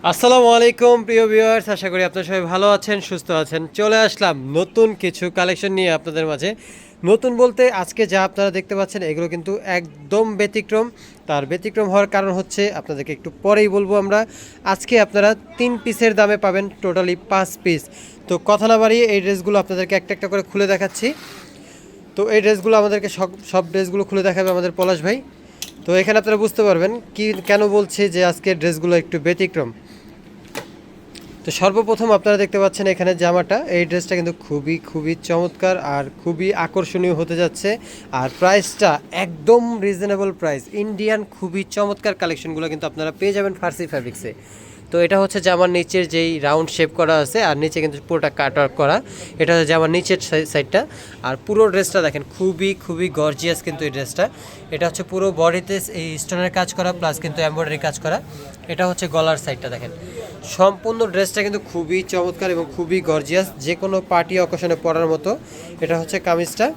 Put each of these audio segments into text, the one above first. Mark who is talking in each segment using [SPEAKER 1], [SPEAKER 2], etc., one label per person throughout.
[SPEAKER 1] আসসালামু আলাইকুম প্রিয় ভিউয়ার্স, আশা করি আপনারা সবাই ভালো আছেন, সুস্থ আছেন। চলে আসলাম নতুন কিছু কালেকশন নিয়ে আপনাদের মাঝে। নতুন বলতে আজকে যা আপনারা দেখতে পাচ্ছেন এগুলো কিন্তু একদম ব্যতিক্রম। তার ব্যতিক্রম হওয়ার কারণ হচ্ছে আপনাদেরকে একটু পরেই বলবো আমরা। আজকে আপনারা 3 পিসের দামে পাবেন টোটালি 5 পিস। তো কথা না বাড়িয়ে এই ড্রেসগুলো আপনাদেরকে একটা একটা করে খুলে দেখাচ্ছি। তো এই ড্রেসগুলো আমাদেরকে সব সব ড্রেসগুলো খুলে দেখাবে আমাদের পলাশ ভাই। তো এখানে আপনারা বুঝতে পারবেন কি কেন বলছে যে আজকের ড্রেসগুলো একটু ব্যতিক্রম। তো সর্বপ্রথম আপনারা দেখতে পাচ্ছেন এখানে জামাটা, এই ড্রেসটা কিন্তু খুবই খুবই চমৎকার আর খুবই আকর্ষণীয় হতে যাচ্ছে। আর প্রাইসটা একদম রিজনেবল প্রাইস। ইন্ডিয়ান খুবই চমৎকার কালেকশনগুলো কিন্তু আপনারা পেয়ে যাবেন ফার্সি ফ্যাব্রিক্সে। তো এটা হচ্ছে জামার নিচের যেই রাউন্ড শেপ করা আছে, আর নিচে কিন্তু পুরোটা কাট ওয়ার্ক করা। এটা হচ্ছে জামার নিচের সাইডটা। আর পুরো ড্রেসটা দেখেন খুবই খুবই গর্জিয়াস কিন্তু এই ড্রেসটা। এটা হচ্ছে পুরো বডিতে এই স্টোনের কাজ করা প্লাস কিন্তু এমব্রয়ডারি কাজ করা। এটা হচ্ছে গলার সাইডটা দেখেন। সম্পূর্ণ ড্রেসটা কিন্তু খুবই চমৎকার এবং খুবই গর্জিয়াস, যে কোনো পার্টি অকেশনে পরার মতো। এটা হচ্ছে কামিজটা।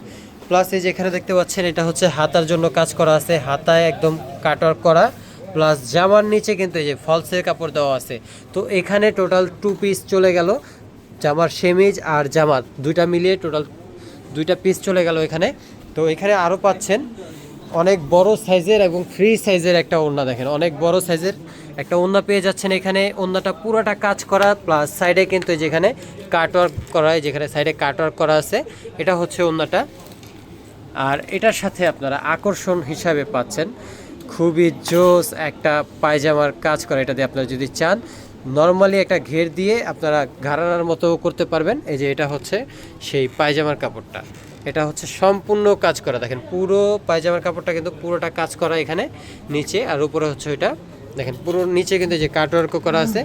[SPEAKER 1] প্লাস এই যে এখানে দেখতে পাচ্ছেন এটা হচ্ছে হাতার জন্য কাজ করা আছে, হাতায় একদম কাটওয়ার্ক করা। প্লাস জামার নিচে কিন্তু এই যে ফলসের কাপড় দেওয়া আছে। তো এখানে টোটাল 2 পিস চলে গেল, জামার সেমিজ আর জামাত দুইটা মিলিয়ে টোটাল 2টা পিস চলে গেল এখানে। তো এখানে আরও পাচ্ছেন অনেক বড় সাইজের এবং ফ্রি সাইজের একটা ওড়না। দেখেন অনেক বড় সাইজের একটা ওড়না পেয়ে যাচ্ছেন এখানে। ওড়নাটা পুরোটা কাজ করা প্লাস সাইডে কিন্তু যেখানে কাটওয়ার্ক করা, যেখানে সাইডে কাটওয়ার্ক করা আছে, এটা হচ্ছে ওড়নাটা। আর এটার সাথে আপনারা আকর্ষণ হিসাবে পাচ্ছেন খুবই জোস একটা পায়জামার কাজ করা। এটা দিয়ে আপনারা যদি চান নর্মালি একটা ঘের দিয়ে আপনারা ঘাড়ার মতো করতে পারবেন। এই যে এটা হচ্ছে সেই পায়জামার কাপড়টা, এটা হচ্ছে সম্পূর্ণ কাজ করা। দেখেন পুরো পায়জামার কাপড়টা কিন্তু পুরোটা কাজ করা এখানে নিচে, আর উপরে হচ্ছে ওইটা দেখেন পুরো নিচে কিন্তু যে কাটওয়ার্কও করা আছে।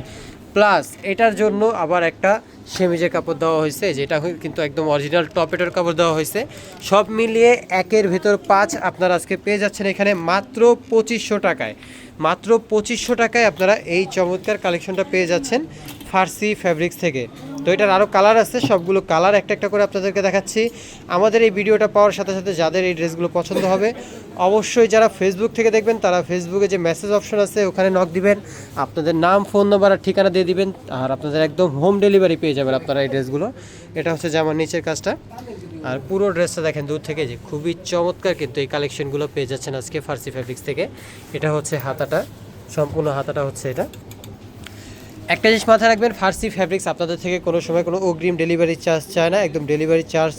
[SPEAKER 1] প্লাস এটার জন্য আবার একটা সেমিজের কাপড় দেওয়া হয়েছে, যেটা কিন্তু একদম অরিজিনাল টপেটের কাপড় দেওয়া হয়েছে। সব মিলিয়ে 1-এর ভিতর 5 আপনারা আজকে পেয়ে যাচ্ছেন এখানে মাত্র 2500 টাকায়। মাত্র 2500 টাকায় আপনারা এই চমৎকার কালেকশনটা পেয়ে যাচ্ছেন ফার্সি ফ্যাব্রিক্স থেকে। তো এটার আরও কালার আছে, সবগুলো কালার একটা একটা করে আপনাদেরকে দেখাচ্ছি। আমাদের এই ভিডিওটা পাওয়ার সাথে সাথে যাদের এই ড্রেসগুলো পছন্দ হবে, অবশ্যই যারা ফেসবুক থেকে দেখবেন তারা ফেসবুকে যে মেসেজ অপশন আছে ওখানে নক দিবেন, আপনাদের নাম, ফোন নাম্বার আর ঠিকানা দিয়ে দিবেন, আর আপনাদের একদম হোম ডেলিভারি পেয়ে যাবেন আপনারা এই ড্রেসগুলো। এটা হচ্ছে জামার নিচের কাজটা। আর পুরো ড্রেসটা দেখেন দূর থেকে যে খুবই চমৎকার কিন্তু এই কালেকশনগুলো পেয়ে যাচ্ছেন আজকে ফার্সি ফ্যাব্রিক্স থেকে। এটা হচ্ছে হাতাটা, সম্পূর্ণ হাতাটা হচ্ছে এটা। একটা জিনিস মাথায় রাখবেন, ফার্সি ফ্যাব্রিক্স আপনাদের থেকে কোনো সময় কোনো অগ্রিম ডেলিভারি চার্জ চায় না। একদম ডেলিভারি চার্জ,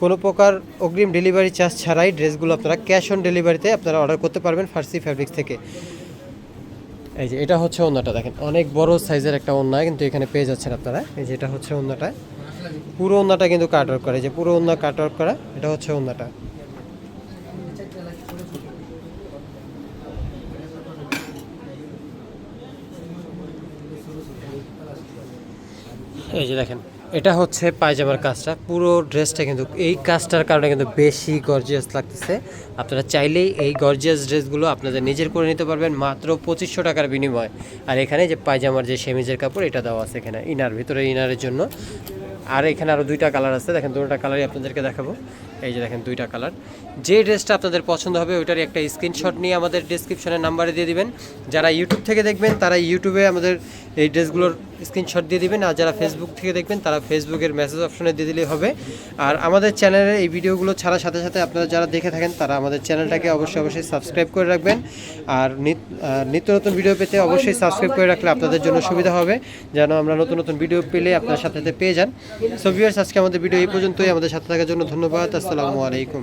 [SPEAKER 1] কোনো প্রকার অগ্রিম ডেলিভারি চার্জ ছাড়াই ড্রেসগুলো আপনারা ক্যাশ অন ডেলিভারিতে আপনারা অর্ডার করতে পারবেন ফার্সি ফ্যাব্রিক্স থেকে। এই যে এটা হচ্ছে ওড়নাটা, দেখেন অনেক বড় সাইজের একটা ওড়না কিন্তু এখানে পেয়ে যাচ্ছেন আপনারা। এই যে এটা হচ্ছে ওড়নাটা, পুরো ওড়নাটা কিন্তু কাটওয়ার্ক করা, এই যে পুরো ওড়না কাটওয়ার্ক করা, এটা হচ্ছে ওড়নাটা। এই যে দেখেন এটা হচ্ছে পায়জামার কাজটা। পুরো ড্রেসটা কিন্তু এই কাজটার কারণে কিন্তু বেশি গর্জিয়াস লাগতেছে। আপনারা চাইলেই এই গর্জিয়াস ড্রেসগুলো আপনাদের নিজের করে নিতে পারবেন মাত্র 2500 টাকার বিনিময়। আর এখানে যে পায়জামার যে সেমিজের কাপড় এটা দেওয়া আছে এখানে ইনার, ভিতরে ইনারের জন্য। আর এখানে আরও 2টা কালার আছে, দেখেন 2টা কালারই আপনাদেরকে দেখাবো। এই যে দেখেন 2টা কালার। যে ড্রেসটা আপনাদের পছন্দ হবে ওইটারই একটা স্ক্রিনশট নিয়ে আমাদের ডিসক্রিপশনের নাম্বারে দিয়ে দিবেন। যারা ইউটিউব থেকে দেখবেন তারা ইউটিউবে আমাদের এই ড্রেসগুলোর স্ক্রিনশট দিয়ে দিবেন, আর যারা ফেসবুক থেকে দেখবেন তারা ফেসবুকের মেসেজ অপশনে দিয়ে দিলেই হবে। আর আমাদের চ্যানেলে এই ভিডিওগুলো ছাড়ার সাথে সাথে আপনারা যারা দেখে থাকেন তারা আমাদের চ্যানেলটাকে অবশ্যই অবশ্যই সাবস্ক্রাইব করে রাখবেন। আর নিত্য নতুন ভিডিও পেতে অবশ্যই সাবস্ক্রাইব করে রাখলে আপনাদের জন্য সুবিধা হবে, যেন আমরা নতুন নতুন ভিডিও পেলে আপনার সাথে সাথে পেয়ে যান। সো ভিউয়ার্স, আজকে আমাদের ভিডিও এই পর্যন্তই। আমাদের সাথে থাকার জন্য ধন্যবাদ। আসসালামু আলাইকুম।